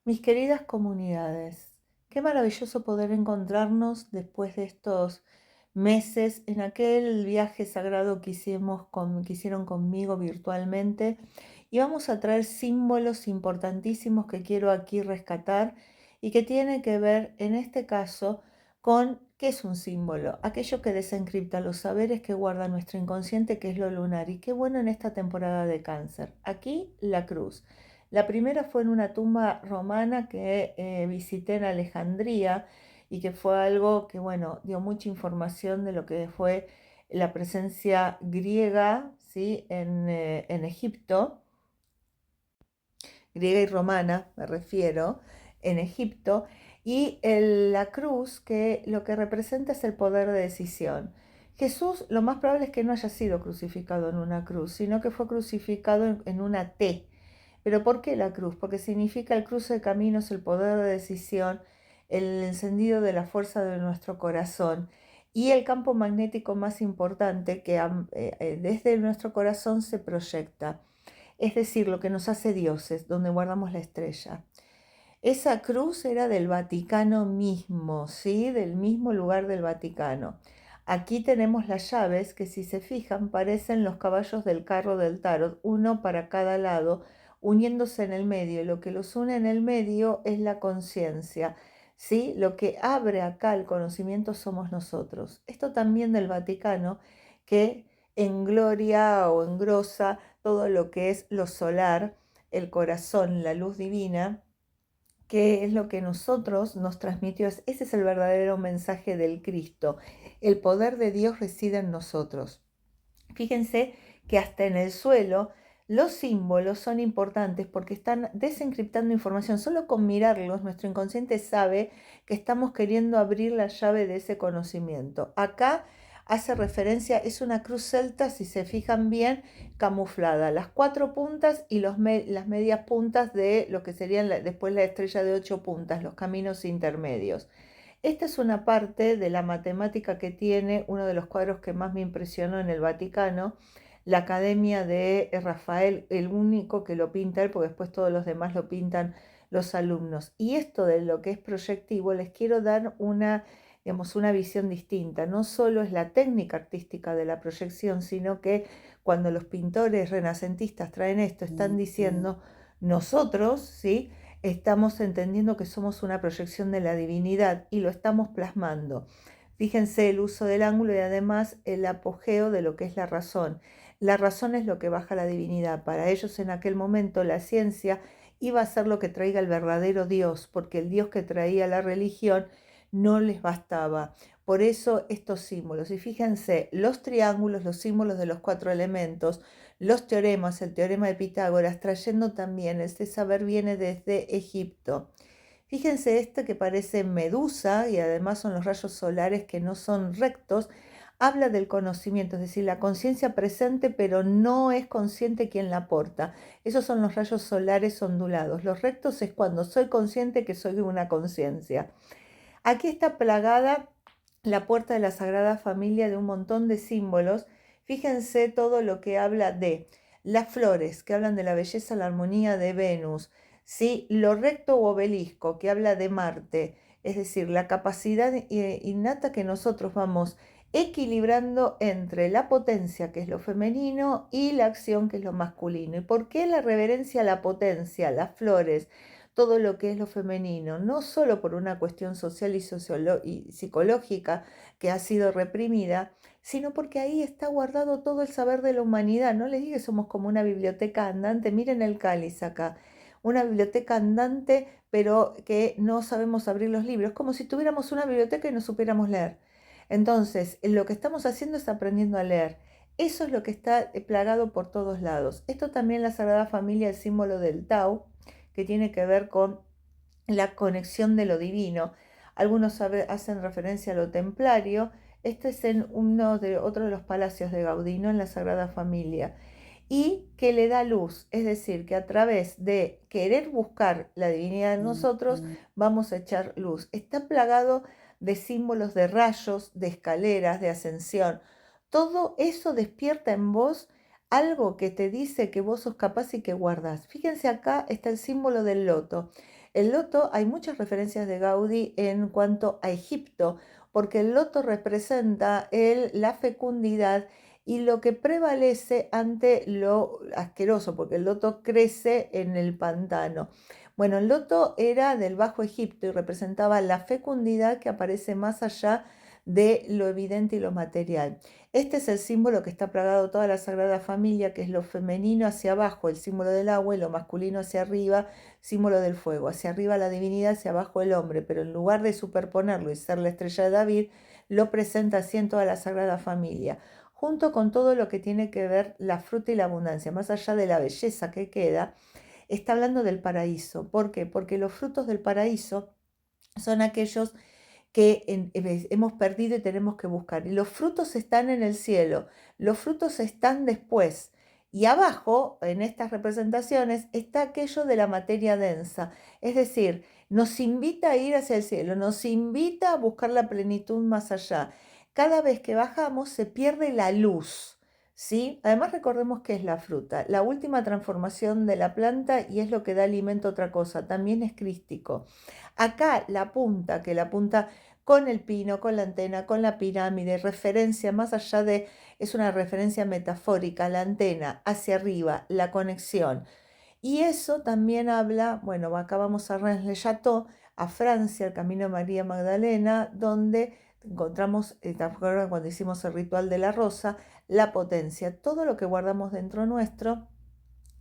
Mis queridas comunidades, qué maravilloso poder encontrarnos después de estos meses en aquel viaje sagrado que hicieron conmigo virtualmente. Y vamos a traer símbolos importantísimos que quiero aquí rescatar y que tiene que ver, en este caso, con qué es un símbolo, aquello que desencripta los saberes que guarda nuestro inconsciente, que es lo lunar. Y qué bueno en esta temporada de Cáncer. Aquí la cruz. La primera fue en una tumba romana que visité en Alejandría y que fue algo que, bueno, dio mucha información de lo que fue la presencia griega, ¿sí? En Egipto, griega y romana, me refiero, en Egipto, y la cruz, que lo que representa es el poder de decisión. Jesús, lo más probable es que no haya sido crucificado en una cruz, sino que fue crucificado en una T. ¿Pero por qué la cruz? Porque significa el cruce de caminos, el poder de decisión, el encendido de la fuerza de nuestro corazón y el campo magnético más importante que desde nuestro corazón se proyecta. Es decir, lo que nos hace dioses, donde guardamos la estrella. Esa cruz era del Vaticano mismo, ¿sí? Del mismo lugar del Vaticano. Aquí tenemos las llaves que, si se fijan, parecen los caballos del carro del tarot, uno para cada lado, uniéndose en el medio. Y lo que los une en el medio es la conciencia, ¿sí? Lo que abre acá el conocimiento somos nosotros. Esto también del Vaticano, que engloria o engrosa todo lo que es lo solar, el corazón, la luz divina, que es lo que nosotros nos transmitió. Ese es el verdadero mensaje del Cristo. El poder de Dios reside en nosotros. Fíjense que hasta en el suelo los símbolos son importantes porque están desencriptando información. Solo con mirarlos, nuestro inconsciente sabe que estamos queriendo abrir la llave de ese conocimiento. Acá hace referencia, es una cruz celta, si se fijan bien, camuflada. Las cuatro puntas y las medias puntas de lo que serían después la estrella de 8 puntas, los caminos intermedios. Esta es una parte de la matemática que tiene uno de los cuadros que más me impresionó en el Vaticano, la Academia de Rafael, el único que lo pinta él, porque después todos los demás lo pintan los alumnos. Y esto de lo que es proyectivo, les quiero dar una, digamos, una visión distinta. No solo es la técnica artística de la proyección, sino que cuando los pintores renacentistas traen esto, están diciendo nosotros, ¿sí? Estamos entendiendo que somos una proyección de la divinidad y lo estamos plasmando. Fíjense el uso del ángulo y además el apogeo de lo que es la razón. La razón es lo que baja la divinidad. Para ellos en aquel momento la ciencia iba a ser lo que traiga el verdadero Dios, porque el Dios que traía la religión no les bastaba. Por eso estos símbolos. Y fíjense, los triángulos, los símbolos de los cuatro elementos, los teoremas, el teorema de Pitágoras, trayendo también, este saber viene desde Egipto. Fíjense este que parece medusa y además son los rayos solares que no son rectos, habla del conocimiento, es decir, la conciencia presente pero no es consciente quien la porta. Esos son los rayos solares ondulados. Los rectos es cuando soy consciente que soy una conciencia. Aquí está plagada la puerta de la Sagrada Familia de un montón de símbolos. Fíjense todo lo que habla de las flores, que hablan de la belleza, la armonía de Venus, ¿sí? Lo recto u obelisco, que habla de Marte, es decir, la capacidad innata que nosotros vamos equilibrando entre la potencia, que es lo femenino, y la acción, que es lo masculino. ¿Y por qué la reverencia a la potencia, las flores? Todo lo que es lo femenino, no solo por una cuestión social y psicológica que ha sido reprimida, sino porque ahí está guardado todo el saber de la humanidad. No les digo que somos como una biblioteca andante, miren el cáliz acá, una biblioteca andante, pero que no sabemos abrir los libros, como si tuviéramos una biblioteca y no supiéramos leer. Entonces, lo que estamos haciendo es aprendiendo a leer. Eso es lo que está plagado por todos lados. Esto también la Sagrada Familia, el símbolo del Tao, que tiene que ver con la conexión de lo divino. Algunos hacen referencia a lo templario. Este es en otro de los palacios de Gaudí, ¿no? En la Sagrada Familia. Y que le da luz, es decir, que a través de querer buscar la divinidad en nosotros, vamos a echar luz. Está plagado de símbolos de rayos, de escaleras, de ascensión. Todo eso despierta en vos algo que te dice que vos sos capaz y que guardás. Fíjense, acá está el símbolo del loto. El loto, hay muchas referencias de Gaudí en cuanto a Egipto, porque el loto representa la fecundidad y lo que prevalece ante lo asqueroso, porque el loto crece en el pantano. Bueno, el loto era del Bajo Egipto y representaba la fecundidad que aparece más allá de lo evidente y lo material. Este es el símbolo que está plagado toda la Sagrada Familia, que es lo femenino hacia abajo, el símbolo del agua, y lo masculino hacia arriba, símbolo del fuego. Hacia arriba la divinidad, hacia abajo el hombre, pero en lugar de superponerlo y ser la estrella de David, lo presenta así en toda la Sagrada Familia, junto con todo lo que tiene que ver la fruta y la abundancia, más allá de la belleza que queda. Está hablando del paraíso. ¿Por qué? Porque los frutos del paraíso son aquellos que hemos perdido y tenemos que buscar. Y los frutos están en el cielo, los frutos están después. Y abajo, en estas representaciones, está aquello de la materia densa. Es decir, nos invita a ir hacia el cielo, nos invita a buscar la plenitud más allá. Cada vez que bajamos se pierde la luz, ¿sí? Además recordemos que es la fruta, la última transformación de la planta y es lo que da alimento a otra cosa, también es crístico. Acá la punta, que la punta con el pino, con la antena, con la pirámide, referencia más allá de, es una referencia metafórica, la antena hacia arriba, la conexión. Y eso también habla, bueno, acá vamos a Rennes-le-Château, a Francia, el Camino de María Magdalena, donde encontramos, ¿te acuerdas cuando hicimos el ritual de la rosa? La potencia, todo lo que guardamos dentro nuestro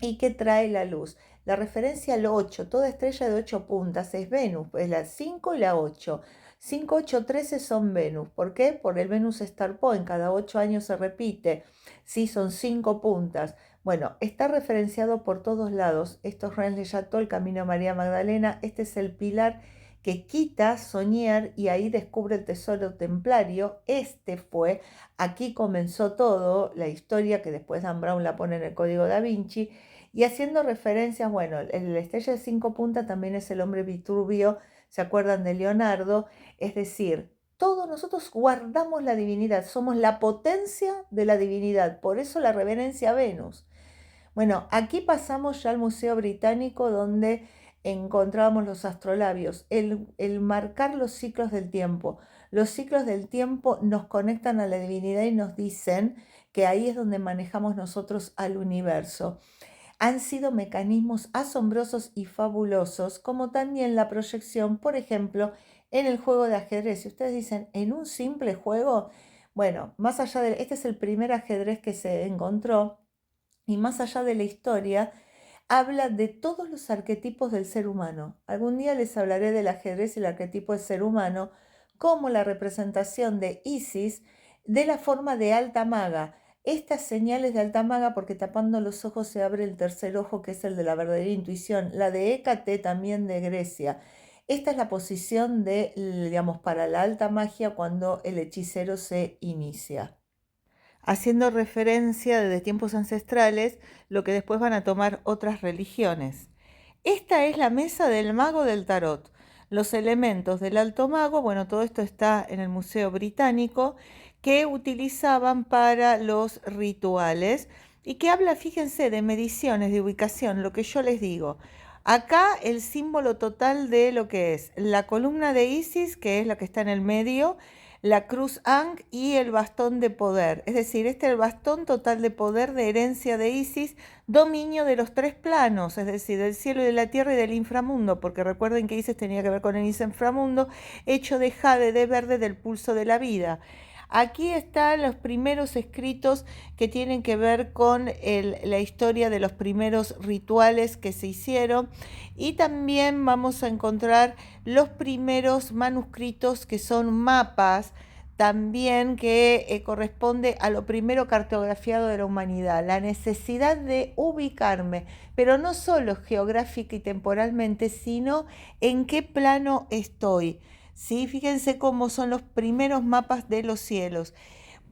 y que trae la luz. La referencia al 8, toda estrella de 8 puntas es Venus, es la 5 y la 8. 5, 8, 13 son Venus. ¿Por qué? Por el Venus Star Point, cada 8 años se repite. Sí, son 5 puntas. Bueno, está referenciado por todos lados. Esto es Rennes-le-Château, el Camino de María Magdalena. Este es el pilar que quita Soñar y ahí descubre el tesoro templario. Aquí comenzó todo, la historia que después Dan Brown la pone en el Código Da Vinci, y haciendo referencias, bueno, la estrella de 5 puntas también es el hombre Vitruvio, ¿se acuerdan de Leonardo? Es decir, todos nosotros guardamos la divinidad, somos la potencia de la divinidad, por eso la reverencia a Venus. Bueno, aquí pasamos ya al Museo Británico donde encontrábamos los astrolabios, el marcar los ciclos del tiempo. Los ciclos del tiempo nos conectan a la divinidad y nos dicen que ahí es donde manejamos nosotros al universo. Han sido mecanismos asombrosos y fabulosos, como también la proyección, por ejemplo, en el juego de ajedrez. Si ustedes dicen, en un simple juego, bueno, más allá de, este es el primer ajedrez que se encontró, y más allá de la historia, habla de todos los arquetipos del ser humano. Algún día les hablaré del ajedrez y el arquetipo del ser humano, como la representación de Isis de la forma de alta maga. Estas señales de alta maga, porque tapando los ojos se abre el tercer ojo, que es el de la verdadera intuición, la de Hécate también de Grecia. Esta es la posición de, digamos, para la alta magia cuando el hechicero se inicia, haciendo referencia desde tiempos ancestrales, lo que después van a tomar otras religiones. Esta es la mesa del mago del tarot. Los elementos del alto mago, bueno, todo esto está en el Museo Británico, que utilizaban para los rituales y que habla, fíjense, de mediciones, de ubicación, lo que yo les digo. Acá el símbolo total de lo que es la columna de Isis, que es la que está en el medio, la cruz Ankh y el bastón de poder. Es decir, este es el bastón total de poder de herencia de Isis, dominio de los 3 planos, es decir, del cielo y de la tierra y del inframundo, porque recuerden que Isis tenía que ver con el inframundo, hecho de jade, de verde, del pulso de la vida. Aquí están los primeros escritos que tienen que ver con la historia de los primeros rituales que se hicieron, y también vamos a encontrar los primeros manuscritos que son mapas, también que corresponde a lo primero cartografiado de la humanidad, la necesidad de ubicarme, pero no solo geográfica y temporalmente, sino en qué plano estoy. ¿Sí? Fíjense cómo son los primeros mapas de los cielos.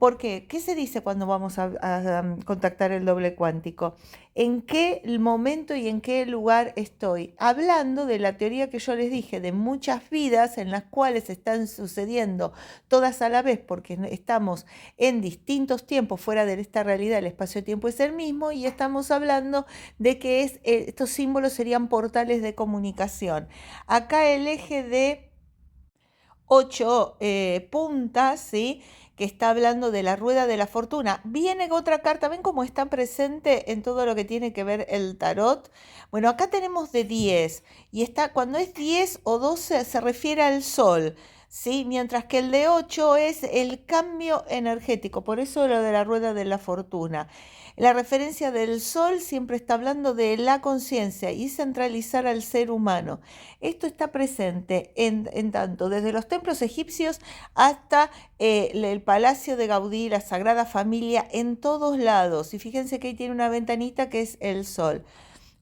¿Por qué? ¿Qué se dice cuando vamos a contactar el doble cuántico? ¿En qué momento y en qué lugar estoy? Hablando de la teoría que yo les dije, de muchas vidas en las cuales están sucediendo todas a la vez, porque estamos en distintos tiempos fuera de esta realidad, el espacio-tiempo es el mismo, y estamos hablando de que estos símbolos serían portales de comunicación. Acá el eje de 8 puntas, ¿sí? Que está hablando de la rueda de la fortuna. Viene otra carta, ven cómo está presente en todo lo que tiene que ver el tarot. Bueno, acá tenemos de 10 y está, cuando es 10 o 12 se refiere al sol, ¿sí? Mientras que el de 8 es el cambio energético, por eso lo de la rueda de la fortuna. La referencia del sol siempre está hablando de la conciencia y centralizar al ser humano. Esto está presente en tanto desde los templos egipcios hasta el Palacio de Gaudí, la Sagrada Familia, en todos lados. Y fíjense que ahí tiene una ventanita que es el sol.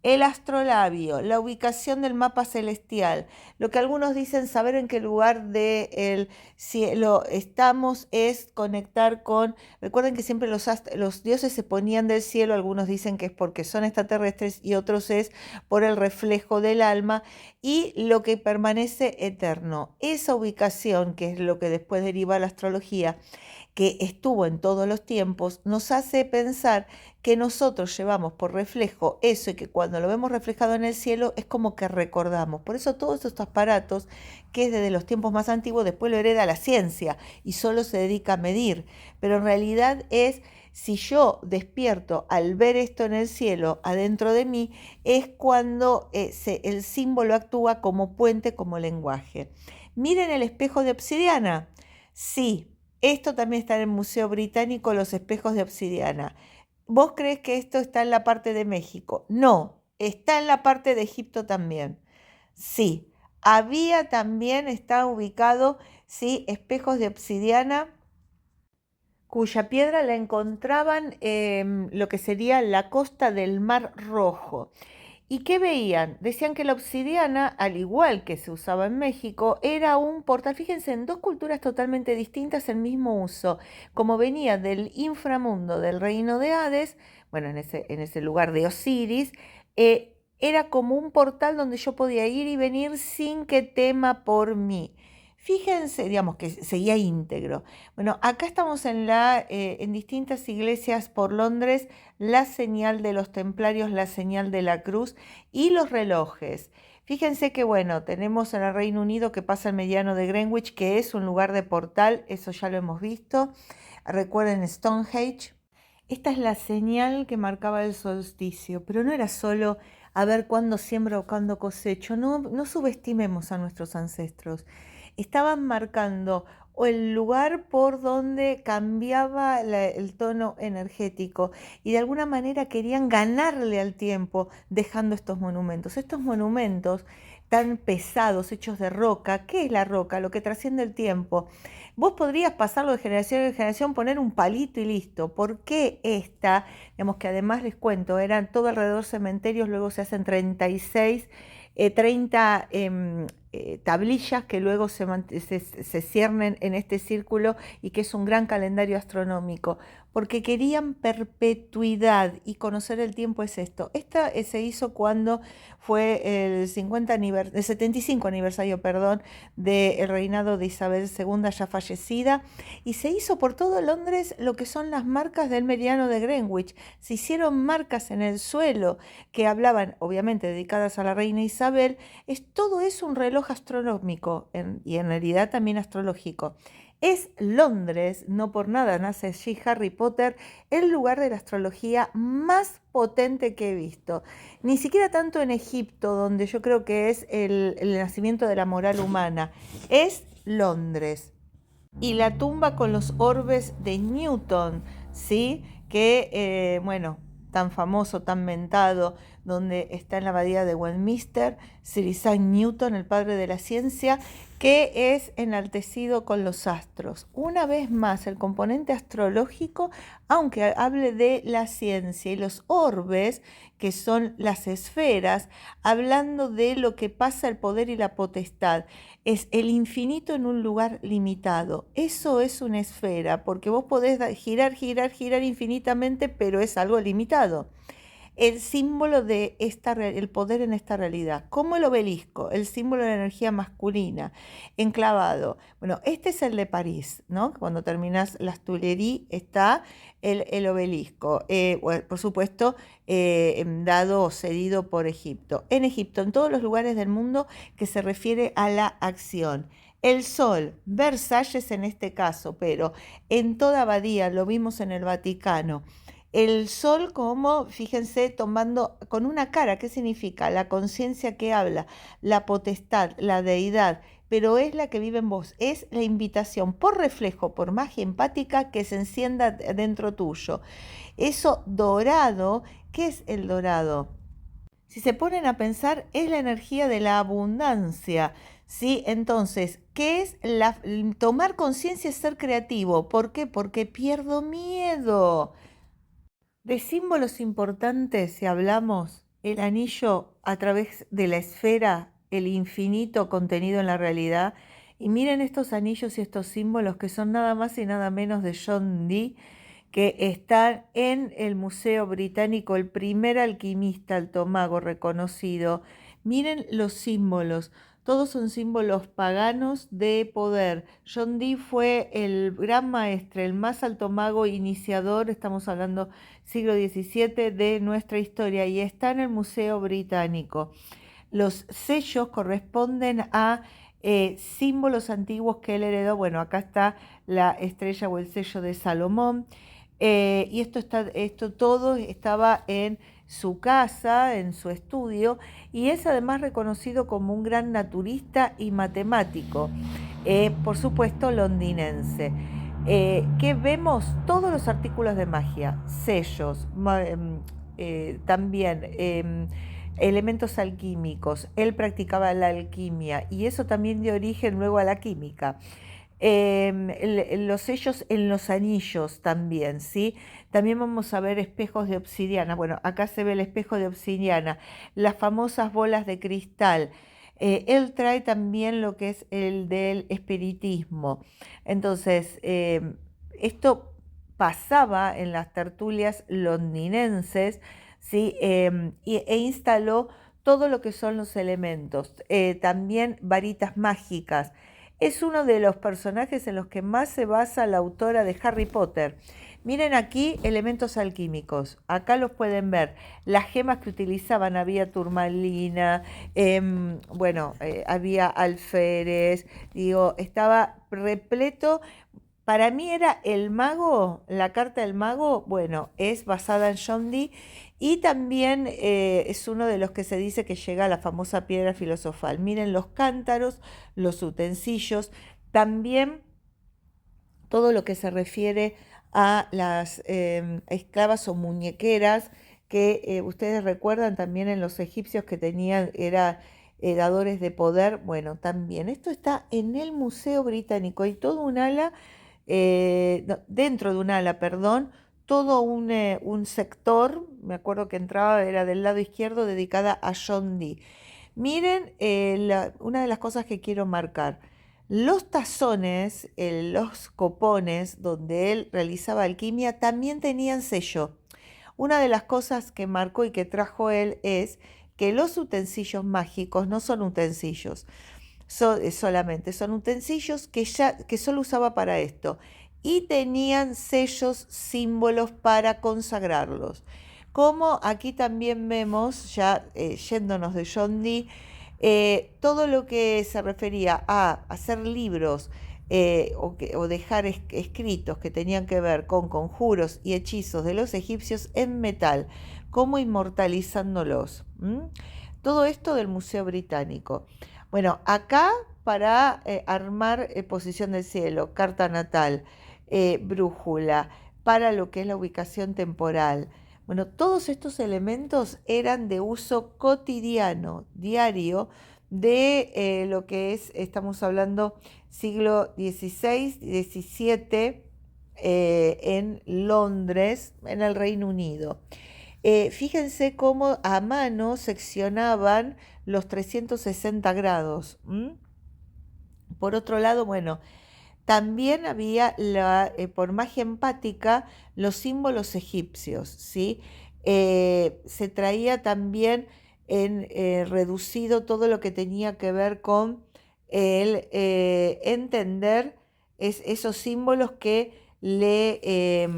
El astrolabio, la ubicación del mapa celestial, lo que algunos dicen saber en qué lugar del cielo estamos es conectar con, recuerden que siempre los dioses se ponían del cielo, algunos dicen que es porque son extraterrestres y otros es por el reflejo del alma y lo que permanece eterno. Esa ubicación, que es lo que después deriva la astrología, que estuvo en todos los tiempos, nos hace pensar que nosotros llevamos por reflejo eso y que cuando lo vemos reflejado en el cielo es como que recordamos. Por eso todos estos aparatos que desde los tiempos más antiguos después lo hereda la ciencia y solo se dedica a medir. Pero en realidad es, si yo despierto al ver esto en el cielo adentro de mí, es cuando el símbolo actúa como puente, como lenguaje. Miren el espejo de obsidiana. Sí. Esto también está en el Museo Británico, los espejos de obsidiana. ¿Vos crees que esto está en la parte de México? No, está en la parte de Egipto también. Sí, había también, está ubicado, sí, espejos de obsidiana cuya piedra la encontraban en lo que sería la costa del Mar Rojo. ¿Y qué veían? Decían que la obsidiana, al igual que se usaba en México, era un portal. Fíjense, en dos culturas totalmente distintas el mismo uso. Como venía del inframundo, del reino de Hades, bueno, en ese lugar de Osiris, era como un portal donde yo podía ir y venir sin que tema por mí. Fíjense, digamos que seguía íntegro. Bueno, acá estamos en distintas iglesias por Londres, la señal de los templarios, la señal de la cruz y los relojes. Fíjense que, bueno, tenemos en el Reino Unido que pasa el mediano de Greenwich, que es un lugar de portal, eso ya lo hemos visto. Recuerden Stonehenge. Esta es la señal que marcaba el solsticio, pero no era solo a ver cuándo siembro o cuándo cosecho, no subestimemos a nuestros ancestros. Estaban marcando o el lugar por donde cambiaba el tono energético y de alguna manera querían ganarle al tiempo dejando estos monumentos. Estos monumentos tan pesados, hechos de roca. ¿Qué es la roca? Lo que trasciende el tiempo. Vos podrías pasarlo de generación en generación, poner un palito y listo. ¿Por qué esta? Digamos que además les cuento, eran todo alrededor cementerios, luego se hacen 36, 30 tablillas que luego se ciernen en este círculo y que es un gran calendario astronómico, porque querían perpetuidad y conocer el tiempo es esto. Esta se hizo cuando fue el 75 aniversario, perdón, del reinado de Isabel II ya fallecida, y se hizo por todo Londres lo que son las marcas del meridiano de Greenwich. Se hicieron marcas en el suelo que hablaban, obviamente dedicadas a la reina Isabel. Todo es un reloj astronómico y en realidad también astrológico. Es Londres, no por nada nace allí Harry Potter, el lugar de la astrología más potente que he visto. Ni siquiera tanto en Egipto, donde yo creo que es el nacimiento de la moral humana. Es Londres. Y la tumba con los orbes de Newton, ¿sí? Que, bueno, tan famoso, tan mentado, donde está en la abadía de Westminster, Sir Isaac Newton, el padre de la ciencia, que es enaltecido con los astros. Una vez más, el componente astrológico, aunque hable de la ciencia y los orbes, que son las esferas, hablando de lo que pasa el poder y la potestad, es el infinito en un lugar limitado. Eso es una esfera, porque vos podés girar, girar, girar infinitamente, pero es algo limitado. El símbolo de el poder en esta realidad, como el obelisco, el símbolo de la energía masculina, enclavado. Bueno, este es el de París, ¿no? Cuando terminas las Tuileries está el obelisco, bueno, por supuesto, dado o cedido por Egipto. En Egipto, en todos los lugares del mundo que se refiere a la acción. El sol, Versalles en este caso, pero en toda abadía, lo vimos en el Vaticano. El sol como, fíjense, tomando con una cara, ¿qué significa? La conciencia que habla, la potestad, la deidad, pero es la que vive en vos, es la invitación por reflejo, por magia empática que se encienda dentro tuyo. Eso dorado, ¿qué es el dorado? Si se ponen a pensar, es la energía de la abundancia, ¿sí? Entonces, ¿qué es tomar conciencia es ser creativo? ¿Por qué? Porque pierdo miedo. De símbolos importantes, si hablamos, el anillo a través de la esfera, el infinito contenido en la realidad. Y miren estos anillos y estos símbolos que son nada más y nada menos de John Dee, que están en el Museo Británico, el primer alquimista altomago reconocido. Miren los símbolos. Todos son símbolos paganos de poder. John Dee fue el gran maestre, el más alto mago iniciador, estamos hablando siglo XVII de nuestra historia, y está en el Museo Británico. Los sellos corresponden a símbolos antiguos que él heredó. Bueno, acá está la estrella o el sello de Salomón. Y esto todo estaba en su casa, en su estudio, y es además reconocido como un gran naturista y matemático, por supuesto londinense. Que vemos todos los artículos de magia, sellos, también elementos alquímicos. Él practicaba la alquimia y eso también dio origen luego a la química. Los sellos en los anillos también, ¿sí? También vamos a ver espejos de obsidiana. Bueno, acá se ve el espejo de obsidiana, las famosas bolas de cristal. Él trae también lo que es el del espiritismo. Entonces, esto pasaba en las tertulias londinenses, ¿sí? E instaló todo lo que son los elementos. También varitas mágicas. Es uno de los personajes en los que más se basa la autora de Harry Potter. Miren aquí elementos alquímicos, acá los pueden ver. Las gemas que utilizaban, había turmalina, bueno, había alférez, digo, estaba repleto. Para mí era el mago, la carta del mago, bueno, es basada en John Dee y también es uno de los que se dice que llega a la famosa piedra filosofal. Miren los cántaros, los utensilios, también todo lo que se refiere a las esclavas o muñequeras que ustedes recuerdan también en los egipcios que tenían, era dadores de poder. Bueno, también esto está en el Museo Británico. Hay todo un ala, no, dentro de un ala, perdón, todo un sector, me acuerdo que entraba, era del lado izquierdo, dedicada a John Dee. Miren, una de las cosas que quiero marcar. Los tazones, los copones donde él realizaba alquimia también tenían sello. Una de las cosas que marcó y que trajo él es que los utensilios mágicos no son utensilios solamente, son utensilios que solo usaba para esto y tenían sellos, símbolos para consagrarlos. Como aquí también vemos, ya yéndonos de John Dee, todo lo que se refería a hacer libros o dejar escritos que tenían que ver con conjuros y hechizos de los egipcios en metal, como inmortalizándolos. Todo esto del Museo Británico. Bueno, acá para armar posición del cielo, carta natal, brújula, para lo que es la ubicación temporal. Bueno, todos estos elementos eran de uso cotidiano, diario, de lo que es, estamos hablando siglo XVI, XVII, en Londres, en el Reino Unido. Fíjense cómo a mano seccionaban los 360 grados. ¿M? Por otro lado, bueno, también había por magia empática los símbolos egipcios, ¿sí? Se traía también en reducido todo lo que tenía que ver con el entender esos símbolos que le,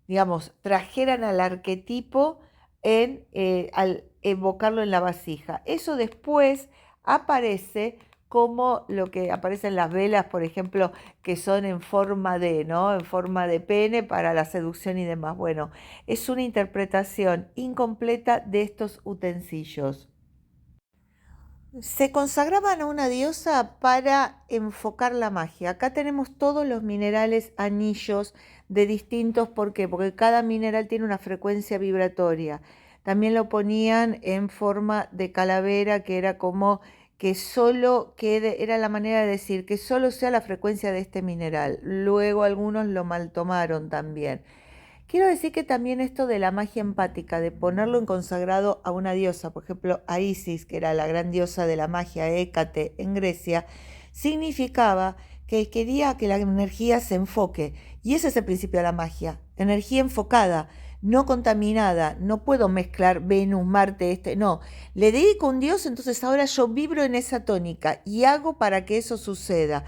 digamos, trajeran al arquetipo al evocarlo en la vasija. Eso después aparece como lo que aparece en las velas, por ejemplo, que son en forma de, ¿no? En forma de pene para la seducción y demás. Bueno, es una interpretación incompleta de estos utensilios. Se consagraban a una diosa para enfocar la magia. Acá tenemos todos los minerales, anillos de distintos, ¿por qué? Porque cada mineral tiene una frecuencia vibratoria. También lo ponían en forma de calavera, que era como que solo quede, era la manera de decir que solo sea la frecuencia de este mineral. Luego algunos lo mal tomaron también. Quiero decir que también esto de la magia empática, de ponerlo en consagrado a una diosa, por ejemplo a Isis, que era la gran diosa de la magia, Hécate, en Grecia, significaba que quería que la energía se enfoque. Y ese es el principio de la magia, energía enfocada, no contaminada. No puedo mezclar Venus, Marte, no. Le dedico a un dios, entonces ahora yo vibro en esa tónica y hago para que eso suceda.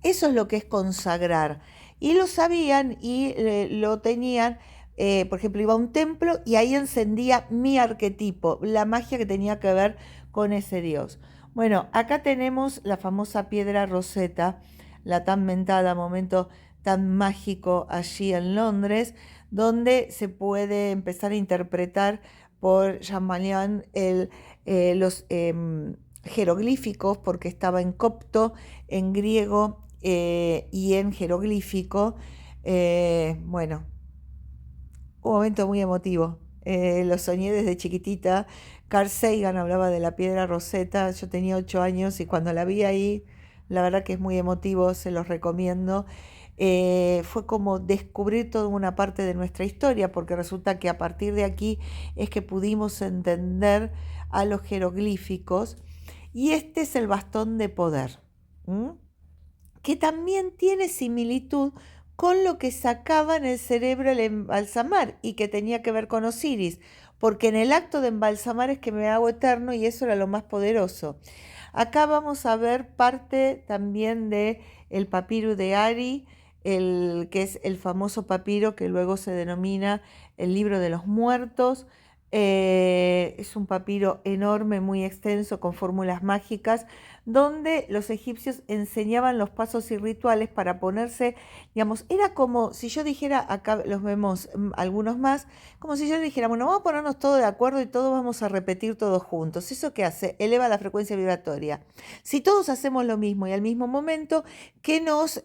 Eso es lo que es consagrar. Y lo sabían y lo tenían, por ejemplo, iba a un templo y ahí encendía mi arquetipo, la magia que tenía que ver con ese dios. Bueno, acá tenemos la famosa piedra Rosetta, la tan mentada, momento tan mágico allí en Londres, donde se puede empezar a interpretar por Champollion los jeroglíficos, porque estaba en copto, en griego y en jeroglífico. Bueno, un momento muy emotivo. Lo soñé desde chiquitita. Carl Sagan hablaba de la piedra Rosetta. Yo tenía 8 años y cuando la vi ahí, la verdad que es muy emotivo, se los recomiendo. Fue como descubrir toda una parte de nuestra historia, porque resulta que a partir de aquí es que pudimos entender a los jeroglíficos. Y este es el bastón de poder. ¿Mm? Que también tiene similitud con lo que sacaba en el cerebro el embalsamar y que tenía que ver con Osiris, porque en el acto de embalsamar es que me hago eterno y eso era lo más poderoso. Acá vamos a ver parte también de el papiro de Ari, que es el famoso papiro que luego se denomina el libro de los muertos. Es un papiro enorme, muy extenso, con fórmulas mágicas, donde los egipcios enseñaban los pasos y rituales para ponerse, digamos, era como si yo dijera, acá los vemos algunos más, como si yo dijera, bueno, vamos a ponernos todos de acuerdo y todos vamos a repetir todos juntos. ¿Eso qué hace? Eleva la frecuencia vibratoria. Si todos hacemos lo mismo y al mismo momento, ¿qué nos,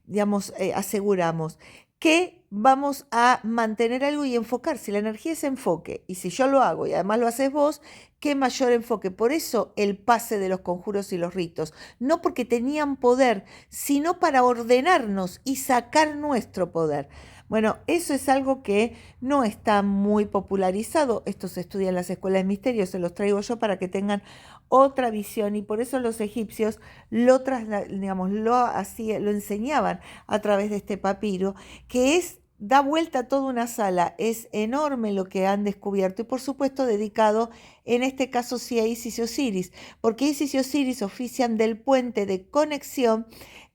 digamos, aseguramos? Que vamos a mantener algo y enfocar. Si la energía es enfoque, y si yo lo hago y además lo haces vos, qué mayor enfoque. Por eso el pase de los conjuros y los ritos. No porque tenían poder, sino para ordenarnos y sacar nuestro poder. Bueno, eso es algo que no está muy popularizado. Esto se estudia en las escuelas de misterio, se los traigo yo para que tengan otra visión y por eso los egipcios digamos, lo enseñaban a través de este papiro, que da vuelta a toda una sala, es enorme lo que han descubierto y por supuesto dedicado en este caso sí a Isis y Osiris, porque Isis y Osiris ofician del puente de conexión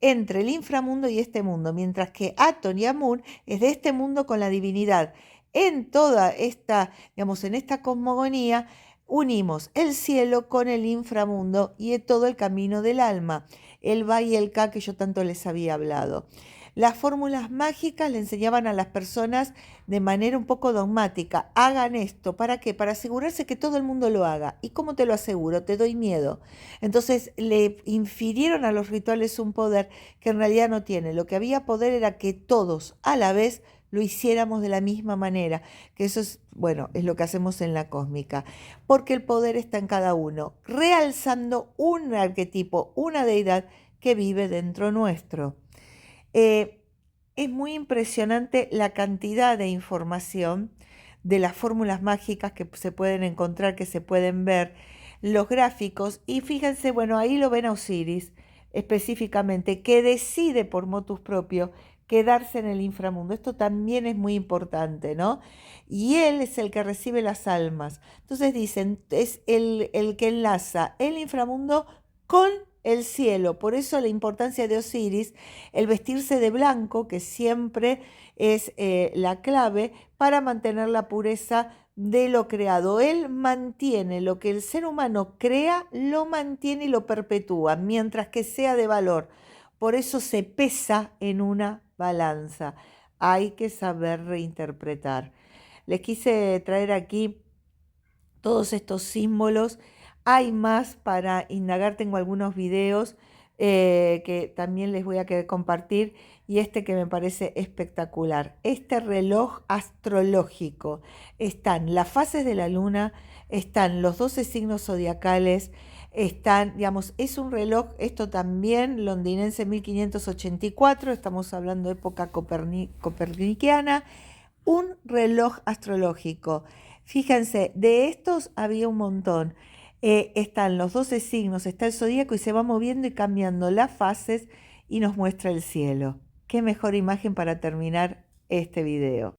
entre el inframundo y este mundo, mientras que Aton y Amun es de este mundo con la divinidad. En toda esta, digamos, en esta cosmogonía unimos el cielo con el inframundo y todo el camino del alma, el Va y el Ka que yo tanto les había hablado. Las fórmulas mágicas le enseñaban a las personas de manera un poco dogmática, hagan esto, ¿para qué? Para asegurarse que todo el mundo lo haga. ¿Y cómo te lo aseguro? Te doy miedo. Entonces le infirieron a los rituales un poder que en realidad no tiene. Lo que había poder era que todos a la vez lo hiciéramos de la misma manera, que eso es, bueno, es lo que hacemos en la cósmica, porque el poder está en cada uno, realzando un arquetipo, una deidad que vive dentro nuestro. Eh, es muy impresionante la cantidad de información de las fórmulas mágicas que se pueden encontrar, que se pueden ver, los gráficos, y fíjense, bueno, ahí lo ven a Osiris específicamente, que decide por motus propio quedarse en el inframundo. Esto también es muy importante, ¿no? Y él es el que recibe las almas. Entonces dicen, es el que enlaza el inframundo con el cielo. Por eso la importancia de Osiris, el vestirse de blanco, que siempre es la clave para mantener la pureza de lo creado. Él mantiene lo que el ser humano crea, lo mantiene y lo perpetúa, mientras que sea de valor. Por eso se pesa en una balanza. Hay que saber reinterpretar. Les quise traer aquí todos estos símbolos. Hay más para indagar, tengo algunos videos que también les voy a querer compartir, y este que me parece espectacular. Este reloj astrológico, están las fases de la luna, están los 12 signos zodiacales, están, digamos, es un reloj, esto también londinense 1584, estamos hablando de época copernicana, un reloj astrológico. Fíjense, de estos había un montón. Están los 12 signos, está el zodíaco y se va moviendo y cambiando las fases y nos muestra el cielo. Qué mejor imagen para terminar este video.